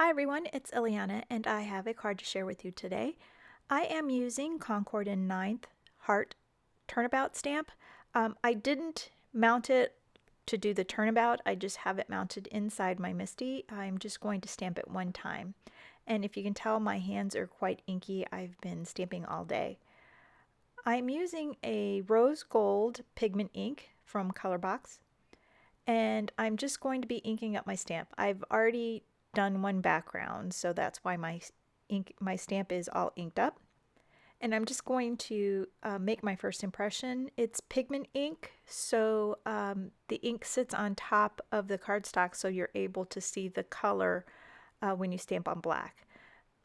Hi everyone, it's Ileana and I have a card to share with you today. I am using Concord in 9th Heart Turnabout stamp. I didn't mount it to do the turnabout, I just have it mounted inside my MISTI. I'm just going to stamp it one time. And if you can tell, my hands are quite inky. I've been stamping all day. I'm using a rose gold pigment ink from Colorbox. And I'm just going to be inking up my stamp. I've already done one background, so that's why my stamp is all inked up. And I'm just going to make my first impression. It's pigment ink, so the ink sits on top of the cardstock, so you're able to see the color when you stamp on black.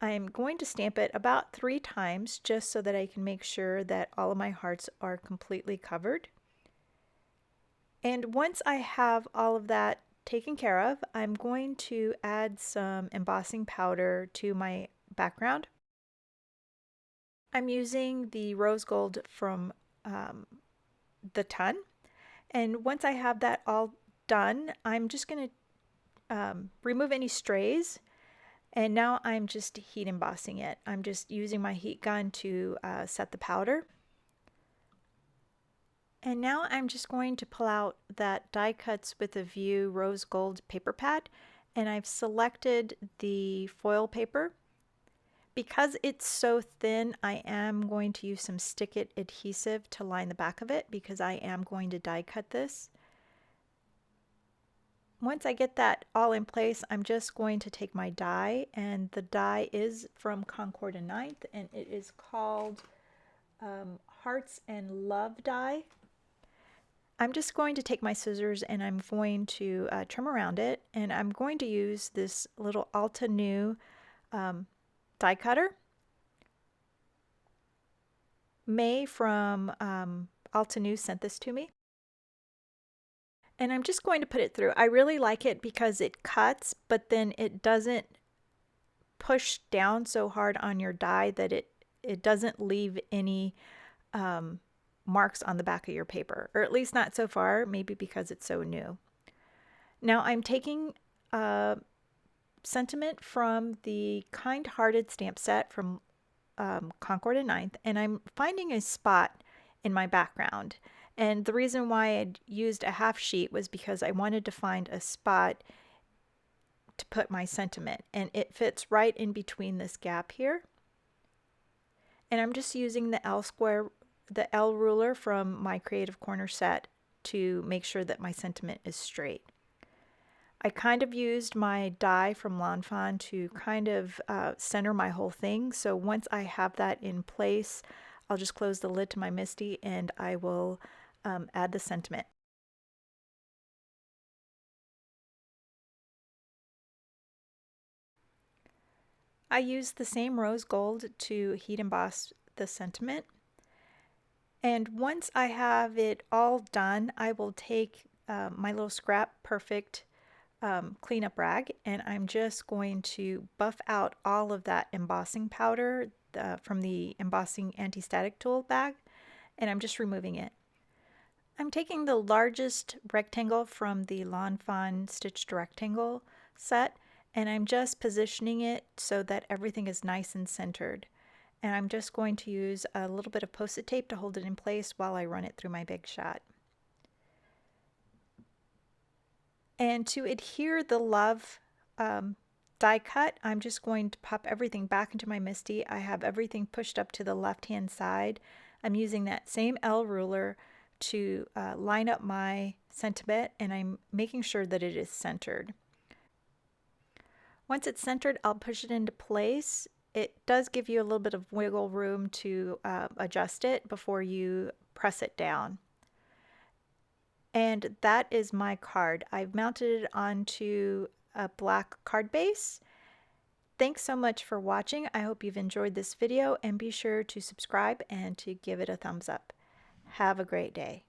I'm going to stamp it about 3 times just so that I can make sure that all of my hearts are completely covered. And once I have all of that taken care of, I'm going to add some embossing powder to my background. I'm using the rose gold from the ton. And once I have that all done, I'm just going to remove any strays. And now I'm just heat embossing it. I'm just using my heat gun to set the powder. And now I'm just going to pull out that Die Cuts with a View rose gold paper pad, and I've selected the foil paper. Because it's so thin, I am going to use some Stick It adhesive to line the back of it because I am going to die cut this. Once I get that all in place, I'm just going to take my die, and the die is from Concord in 9th, and it is called Hearts and Love die. I'm just going to take my scissors and I'm going to trim around it, and I'm going to use this little Altenew die cutter. May from Altenew sent this to me. And I'm just going to put it through. I really like it because it cuts, but then it doesn't push down so hard on your die that it doesn't leave any marks on the back of your paper, or at least not so far, maybe because it's so new. Now I'm taking sentiment from the Kindhearted Stamp Set from Concord in 9th, and I'm finding a spot in my background. And the reason why I used a half sheet was because I wanted to find a spot to put my sentiment, and it fits right in between this gap here. And I'm just using the L ruler from my Creative Corner set to make sure that my sentiment is straight. I kind of used my die from Fawn to kind of center my whole thing. So once I have that in place, I'll just close the lid to my MISTI and I will add the sentiment. I used the same rose gold to heat emboss the sentiment. And once I have it all done, I will take my little Scrap Perfect cleanup rag, and I'm just going to buff out all of that embossing powder from the embossing anti-static tool bag, and I'm just removing it. I'm taking the largest rectangle from the Fawn stitched rectangle set, and I'm just positioning it so that everything is nice and centered. And I'm just going to use a little bit of Post-it tape to hold it in place while I run it through my Big Shot. And to adhere the Love die cut, I'm just going to pop everything back into my MISTI. I have everything pushed up to the left-hand side. I'm using that same L ruler to line up my sentiment, and I'm making sure that it is centered. Once it's centered, I'll push it into place. It does give you a little bit of wiggle room to adjust it before you press it down. And that is my card. I've mounted it onto a black card base. Thanks so much for watching. I hope you've enjoyed this video, and be sure to subscribe and to give it a thumbs up. Have a great day.